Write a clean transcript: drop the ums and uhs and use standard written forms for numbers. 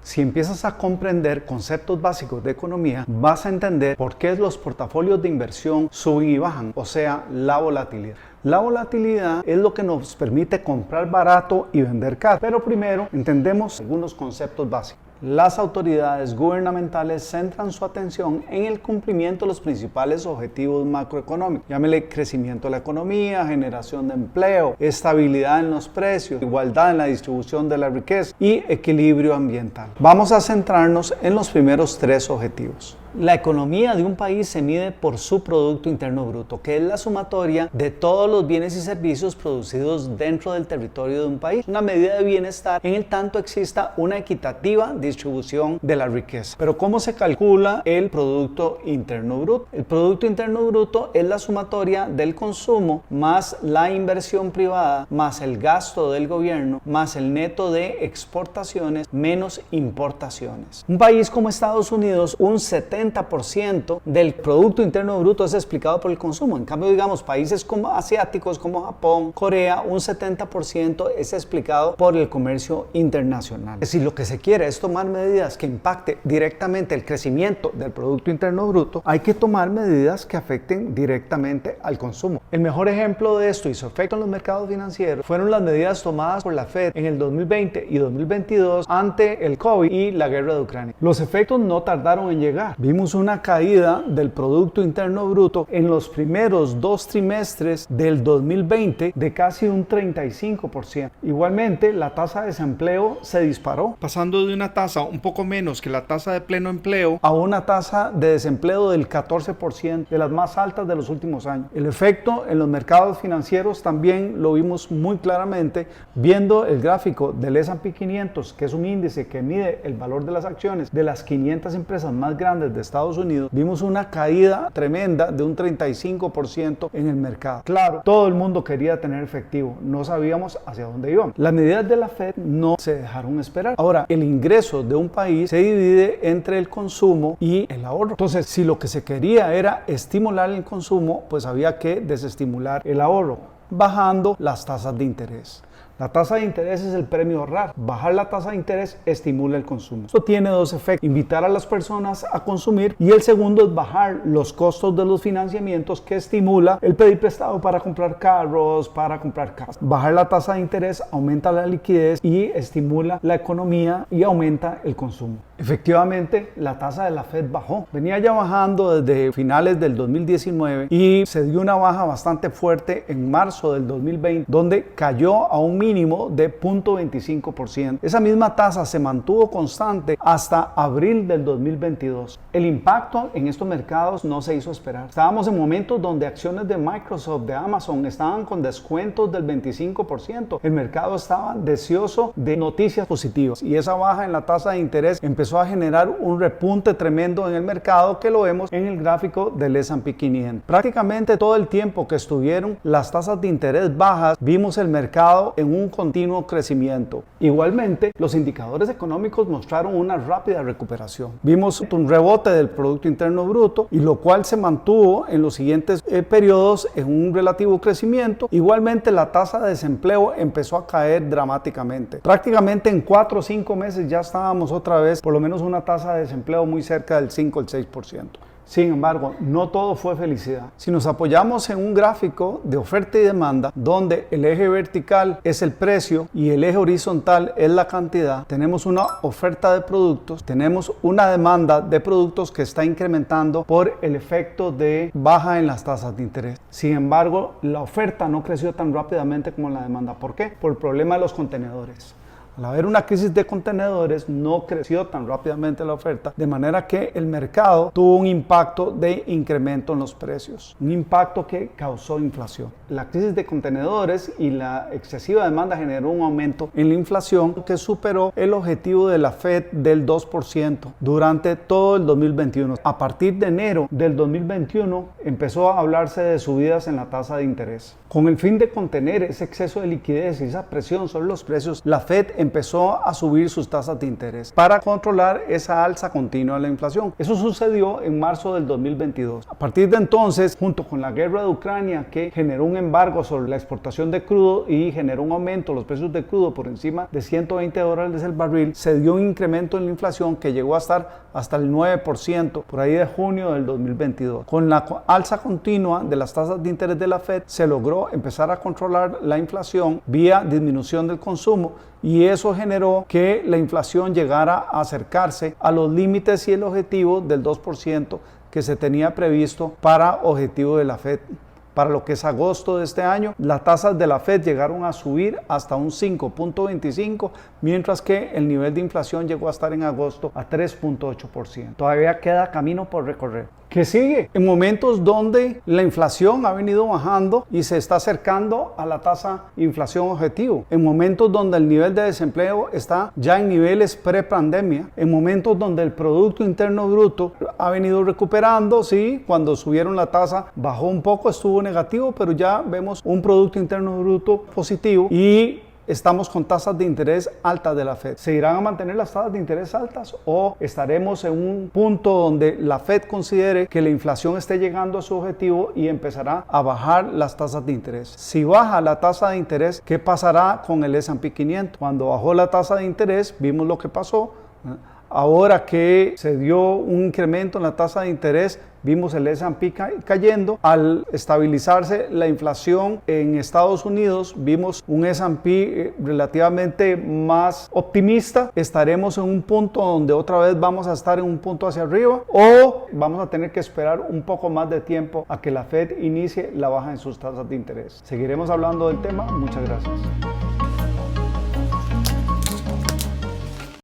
Si empiezas a comprender conceptos básicos de economía, vas a entender por qué los portafolios de inversión suben y bajan, o sea, la volatilidad. La volatilidad es lo que nos permite comprar barato y vender caro. Pero primero entendemos algunos conceptos básicos. Las autoridades gubernamentales centran su atención en el cumplimiento de los principales objetivos macroeconómicos. Llámele crecimiento de la economía, generación de empleo, estabilidad en los precios, igualdad en la distribución de la riqueza y equilibrio ambiental. Vamos a centrarnos en los primeros tres objetivos. La economía de un país se mide por su Producto Interno Bruto, que es la sumatoria de todos los bienes y servicios producidos dentro del territorio de un país. Una medida de bienestar en el tanto exista una equitativa distribución de la riqueza. Pero ¿cómo se calcula el Producto Interno Bruto? El Producto Interno Bruto es la sumatoria del consumo más la inversión privada, más el gasto del gobierno, más el neto de exportaciones, menos importaciones. Un país como Estados Unidos, un 70% del Producto Interno Bruto es explicado por el consumo. En cambio, digamos, países como asiáticos como Japón, Corea, un 70% es explicado por el comercio internacional. Si lo que se quiere es tomar medidas que impacten directamente el crecimiento del Producto Interno Bruto, hay que tomar medidas que afecten directamente al consumo. El mejor ejemplo de esto y su efecto en los mercados financieros fueron las medidas tomadas por la Fed en el 2020 y 2022 ante el COVID y la guerra de Ucrania. Los efectos no tardaron en llegar. Vimos una caída del Producto Interno Bruto en los primeros 2 trimestres del 2020 de casi un 35%. Igualmente, la tasa de desempleo se disparó, pasando de una tasa un poco menos que la tasa de pleno empleo a una tasa de desempleo del 14%, de las más altas de los últimos años. El efecto en los mercados financieros también lo vimos muy claramente viendo el gráfico del S&P 500, que es un índice que mide el valor de las acciones de las 500 empresas más grandes de Estados Unidos. Vimos una caída tremenda de un 35% en el mercado. Claro, todo el mundo quería tener efectivo, no sabíamos hacia dónde íbamos. Las medidas de la Fed no se dejaron esperar. Ahora, el ingreso de un país se divide entre el consumo y el ahorro. Entonces, si lo que se quería era estimular el consumo, pues había que desestimular el ahorro, bajando las tasas de interés. La tasa de interés es el premio a ahorrar. Bajar la tasa de interés estimula el consumo. Esto tiene dos efectos: invitar a las personas a consumir, y el segundo es bajar los costos de los financiamientos, que estimula el pedir prestado para comprar carros, para comprar casas. Bajar la tasa de interés aumenta la liquidez y estimula la economía y aumenta el consumo. Efectivamente, la tasa de la Fed bajó. Venía ya bajando desde finales del 2019 y se dio una baja bastante fuerte en marzo del 2020, donde cayó a un mínimo de 0.25%. Esa misma tasa se mantuvo constante hasta abril del 2022. El impacto en estos mercados no se hizo esperar. Estábamos en momentos donde acciones de Microsoft, de Amazon, estaban con descuentos del 25%. El mercado estaba deseoso de noticias positivas, y esa baja en la tasa de interés empezó a generar un repunte tremendo en el mercado, que lo vemos en el gráfico del S&P 500. Prácticamente todo el tiempo que estuvieron las tasas de interés bajas, vimos el mercado en un continuo crecimiento. Igualmente, los indicadores económicos mostraron una rápida recuperación. Vimos un rebote del Producto Interno Bruto, y lo cual se mantuvo en los siguientes periodos en un relativo crecimiento. Igualmente, la tasa de desempleo empezó a caer dramáticamente. Prácticamente en 4 o 5 meses ya estábamos otra vez por lo menos una tasa de desempleo muy cerca del 5 al 6%. Sin embargo, no todo fue felicidad. Si nos apoyamos en un gráfico de oferta y demanda, donde el eje vertical es el precio y el eje horizontal es la cantidad, tenemos una oferta de productos, tenemos una demanda de productos que está incrementando por el efecto de baja en las tasas de interés. Sin embargo, la oferta no creció tan rápidamente como la demanda. ¿Por qué? Por el problema de los contenedores. Al haber una crisis de contenedores, no creció tan rápidamente la oferta, de manera que el mercado tuvo un impacto de incremento en los precios, un impacto que causó inflación. La crisis de contenedores y la excesiva demanda generó un aumento en la inflación que superó el objetivo de la Fed del 2% durante todo el 2021. A partir de enero del 2021 empezó a hablarse de subidas en la tasa de interés. Con el fin de contener ese exceso de liquidez y esa presión sobre los precios, la Fed empezó a subir sus tasas de interés para controlar esa alza continua de la inflación. Eso sucedió en marzo del 2022. A partir de entonces, junto con la guerra de Ucrania, que generó un embargo sobre la exportación de crudo y generó un aumento de los precios de crudo por encima de $120 el barril, se dio un incremento en la inflación que llegó a estar hasta el 9% por ahí de junio del 2022. Con la alza continua de las tasas de interés de la Fed, se logró empezar a controlar la inflación vía disminución del consumo, y eso generó que la inflación llegara a acercarse a los límites y el objetivo del 2% que se tenía previsto para objetivo de la Fed. Para lo que es agosto de este año, las tasas de la Fed llegaron a subir hasta un 5.25, mientras que el nivel de inflación llegó a estar en agosto a 3.8%. Todavía queda camino por recorrer. ¿Qué sigue? En momentos donde la inflación ha venido bajando y se está acercando a la tasa de inflación objetivo, en momentos donde el nivel de desempleo está ya en niveles pre-pandemia, en momentos donde el Producto Interno Bruto ha venido recuperando, sí, cuando subieron la tasa bajó un poco, estuvo negativo, pero ya vemos un Producto Interno Bruto positivo y estamos con tasas de interés altas de la Fed. ¿Se irán a mantener las tasas de interés altas o estaremos en un punto donde la Fed considere que la inflación esté llegando a su objetivo y empezará a bajar las tasas de interés? Si baja la tasa de interés, ¿qué pasará con el S&P 500? Cuando bajó la tasa de interés, vimos lo que pasó. Ahora que se dio un incremento en la tasa de interés, vimos el S&P cayendo. Al estabilizarse la inflación en Estados Unidos, vimos un S&P relativamente más optimista. Estaremos en un punto donde otra vez vamos a estar en un punto hacia arriba, o vamos a tener que esperar un poco más de tiempo a que la Fed inicie la baja en sus tasas de interés. Seguiremos hablando del tema. Muchas gracias.